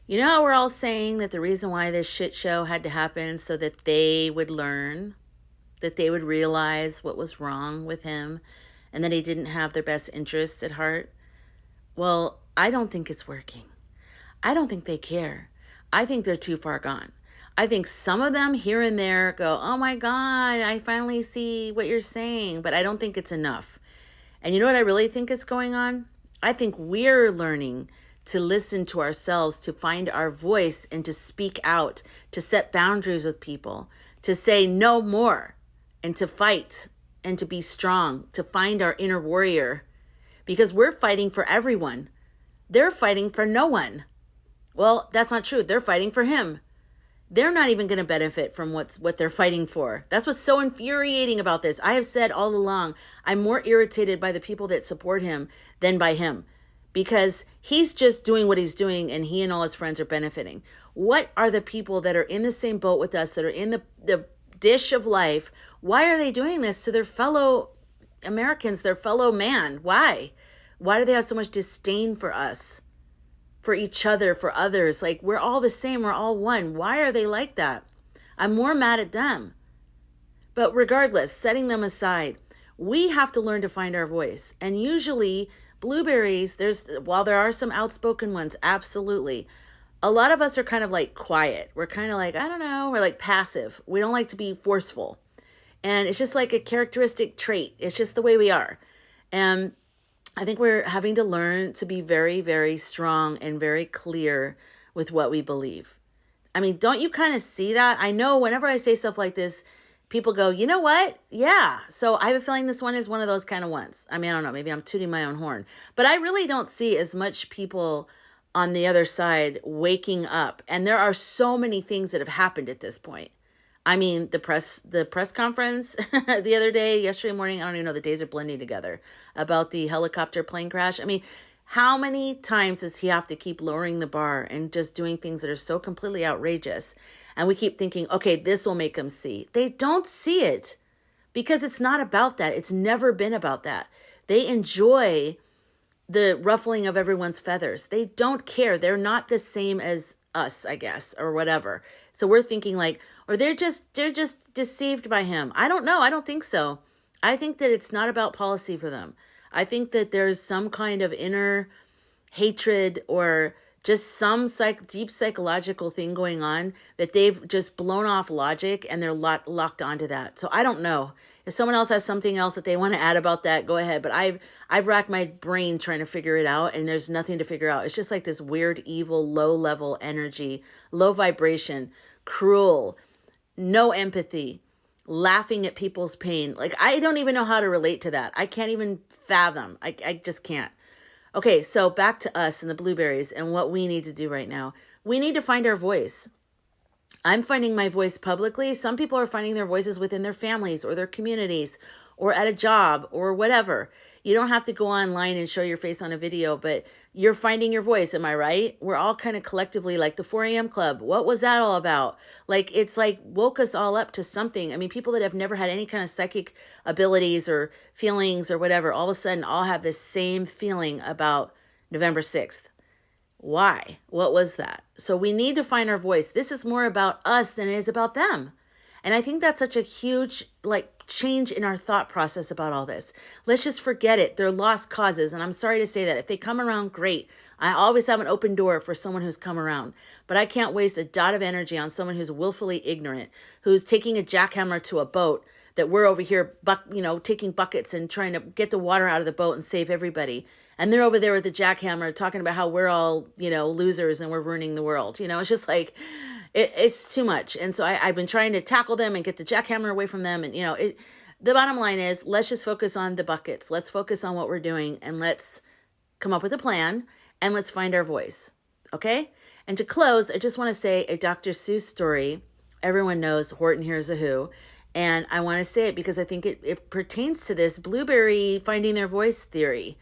You know how we're all saying that the reason why this shit show had to happen so that they would learn, that they would realize what was wrong with him, and that he didn't have their best interests at heart? Well, I don't think it's working. I don't think they care. I think they're too far gone. I think some of them here and there go, oh my God, I finally see what you're saying, but I don't think it's enough. And you know what I really think is going on? I think we're learning to listen to ourselves, to find our voice, and to speak out, to set boundaries with people, to say no more, and to fight, and to be strong, to find our inner warrior. Because we're fighting for everyone. They're fighting for no one. Well, that's not true. They're fighting for him. They're not even going to benefit from what they're fighting for. That's what's so infuriating about this. I have said all along, I'm more irritated by the people that support him than by him, because he's just doing what he's doing and he and all his friends are benefiting. What are the people that are in the same boat with us, that are in the dish of life? Why are they doing this to their fellow Americans, their fellow man? Why? Why do they have so much disdain for us? For each other, for others? Like, we're all the same, we're all one. Why are they like that? I'm more mad at them. But regardless, setting them aside, we have to learn to find our voice. And usually blueberries, while there are some outspoken ones, absolutely, a lot of us are kind of like quiet. We're kind of like, I don't know, we're like passive. We don't like to be forceful. And it's just like a characteristic trait. It's just the way we are. And I think we're having to learn to be very, very strong and very clear with what we believe. I mean, don't you kind of see that? I know whenever I say stuff like this, people go, you know what? Yeah. So I have a feeling this one is one of those kind of ones. I mean, I don't know, maybe I'm tooting my own horn, but I really don't see as much people on the other side waking up. And there are so many things that have happened at this point. I mean, the press conference the other day, yesterday morning, I don't even know, the days are blending together, about the helicopter plane crash. I mean, how many times does he have to keep lowering the bar and just doing things that are so completely outrageous? And we keep thinking, okay, this will make them see. They don't see it because it's not about that. It's never been about that. They enjoy the ruffling of everyone's feathers. They don't care. They're not the same as us, I guess, or whatever. So we're thinking like, or they're just deceived by him. I don't know. I don't think so. I think that it's not about policy for them. I think that there's some kind of inner hatred or just some deep psychological thing going on that they've just blown off logic and they're locked onto that. So I don't know. If someone else has something else that they want to add about that, go ahead. But I've racked my brain trying to figure it out, and there's nothing to figure out. It's just like this weird, evil, low level energy, low vibration, cruel, no empathy, laughing at people's pain. Like, I don't even know how to relate to that. I can't even fathom. I just can't. Okay, so back to us and the blueberries and what we need to do right now. We need to find our voice. I'm finding my voice publicly. Some people are finding their voices within their families or their communities or at a job or whatever. You don't have to go online and show your face on a video, but you're finding your voice. Am I right? We're all kind of collectively like the 4 a.m. club. What was that all about? Like, it's like woke us all up to something. I mean, people that have never had any kind of psychic abilities or feelings or whatever, all of a sudden all have this same feeling about November 6th. Why? What was that? So we need to find our voice. This is more about us than it is about them. And I think that's such a huge change in our thought process about all this. Let's just forget it. They're lost causes. And I'm sorry to say that. If they come around, great. I always have an open door for someone who's come around. But I can't waste a dot of energy on someone who's willfully ignorant, who's taking a jackhammer to a boat that we're over here, taking buckets and trying to get the water out of the boat and save everybody. And they're over there with the jackhammer talking about how we're all, losers and we're ruining the world. It's just like, it's too much. And so I've been trying to tackle them and get the jackhammer away from them. And, the bottom line is, let's just focus on the buckets. Let's focus on what we're doing and let's come up with a plan and let's find our voice. Okay? And to close, I just want to say a Dr. Seuss story. Everyone knows Horton Hears a Who. And I want to say it because I think it pertains to this blueberry finding their voice theory.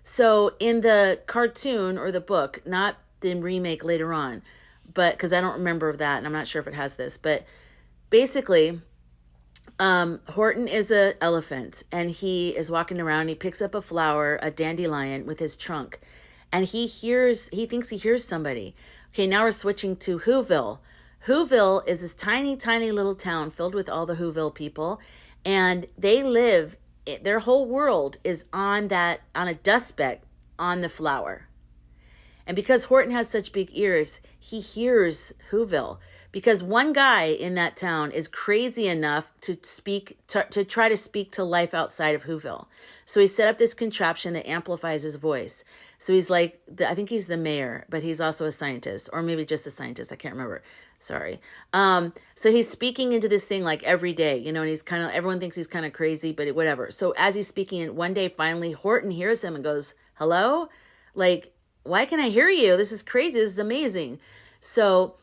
So in the cartoon or the book, not the remake later on, but because I don't remember that and I'm not sure if it has this, but basically, Horton is an elephant and he is walking around. He picks up a flower, a dandelion with his trunk, and he thinks he hears somebody. Okay, now we're switching to Whoville. Whoville is this tiny, tiny little town filled with all the Whoville people, and they live, their whole world is on a dust speck on the flower. And because Horton has such big ears, he hears Whoville. Because one guy in that town is crazy enough to try to speak to life outside of Whoville. So he set up this contraption that amplifies his voice. So he's like, I think he's the mayor, but he's also a scientist, or maybe just a scientist. I can't remember. Sorry. So he's speaking into this thing like every day, and he's everyone thinks he's kind of crazy, but whatever. So as he's speaking, and one day finally Horton hears him and goes, hello? Like, why can I hear you? This is crazy. This is amazing. So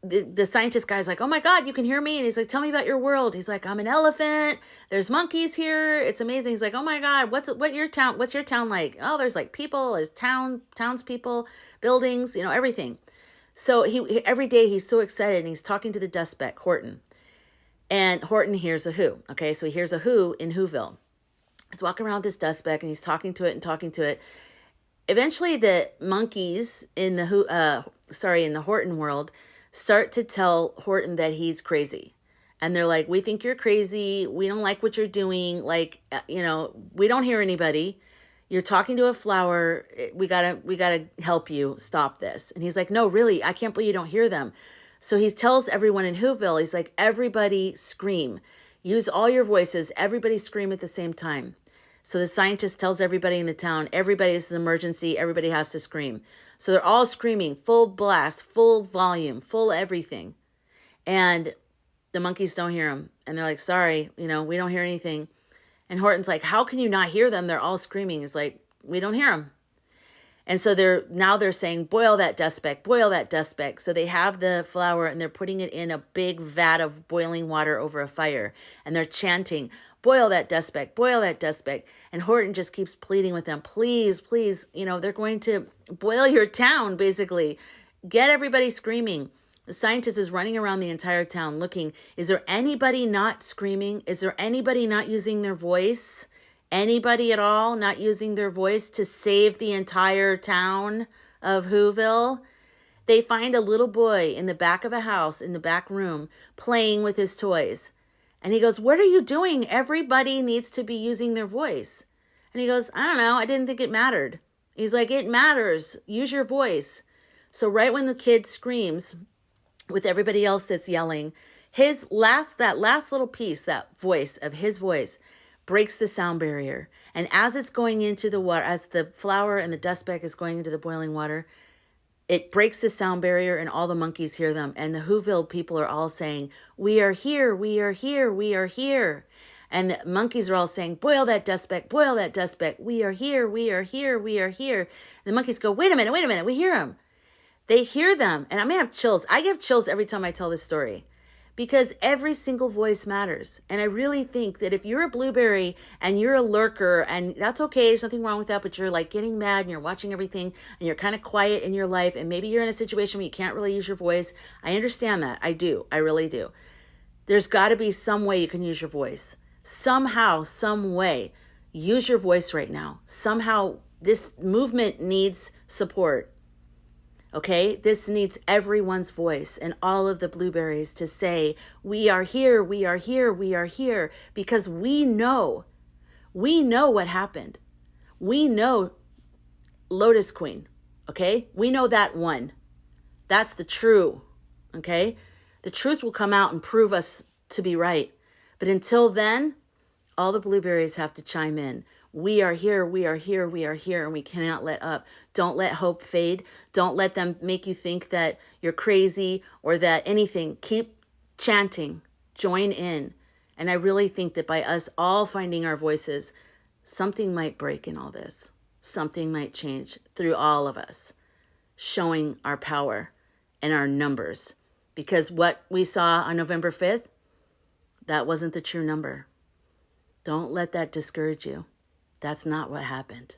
the scientist guy's like, oh my God, you can hear me? And he's like, tell me about your world. He's like, I'm an elephant. There's monkeys here. It's amazing. He's like, oh my God, what's your town like? Oh, there's like people, there's townspeople, buildings, everything. So he every day he's so excited, and he's talking to the dust speck, Horton. And Horton hears a who. Okay, so he hears a who in Whoville. He's walking around this dust speck, and he's talking to it. Eventually the monkeys in the Horton world start to tell Horton that he's crazy. And they're like, we think you're crazy. We don't like what you're doing. Like, we don't hear anybody. You're talking to a flower. We gotta help you stop this. And he's like, no, really, I can't believe you don't hear them. So he tells everyone in Whoville, he's like, everybody scream. Use all your voices. Everybody scream at the same time. So the scientist tells everybody in the town, this is an emergency. Everybody has to scream. So they're all screaming, full blast, full volume, full everything. And the monkeys don't hear them. And they're like, sorry, we don't hear anything. And Horton's like, how can you not hear them? They're all screaming. It's like, we don't hear them. And so they're saying, boil that dust speck, boil that dust speck. So they have the flour, and they're putting it in a big vat of boiling water over a fire. And they're chanting, boil that dust speck, boil that dust speck. And Horton just keeps pleading with them, please, please, they're going to boil your town, basically. Get everybody screaming. The scientist is running around the entire town looking, is there anybody not screaming? Is there anybody not using their voice? Anybody at all not using their voice to save the entire town of Whoville? They find a little boy in the back of a house, in the back room, playing with his toys. And he goes, what are you doing? Everybody needs to be using their voice. And he goes, I don't know. I didn't think it mattered. He's like, it matters. Use your voice. So right when the kid screams with everybody else that's yelling, that last little piece, that voice of his voice, breaks the sound barrier. And as it's going into the water, as the flour and the dust speck is going into the boiling water, it breaks the sound barrier, and all the monkeys hear them. And the Whoville people are all saying, we are here, we are here, we are here. And the monkeys are all saying, boil that dust speck, boil that dust speck. We are here, we are here, we are here. And the monkeys go, wait a minute, we hear them. They hear them. And I may have chills. I get chills every time I tell this story, because every single voice matters. And I really think that if you're a blueberry and you're a lurker, and that's okay, there's nothing wrong with that, but you're like getting mad and you're watching everything and you're kind of quiet in your life, and maybe you're in a situation where you can't really use your voice. I understand that. I do. I really do. There's got to be some way you can use your voice. Somehow, some way, use your voice right now. Somehow, this movement needs support. Okay, this needs everyone's voice and all of the blueberries to say, we are here, we are here, we are here, because we know what happened. We know Lotus Queen, okay? We know that one. That's the true, okay? The truth will come out and prove us to be right. But until then, all the blueberries have to chime in. We are here, we are here, we are here, and we cannot let up. Don't let hope fade. Don't let them make you think that you're crazy or that anything. Keep chanting. Join in. And I really think that by us all finding our voices, something might break in all this. Something might change through all of us, showing our power and our numbers. Because what we saw on November 5th, that wasn't the true number. Don't let that discourage you. That's not what happened.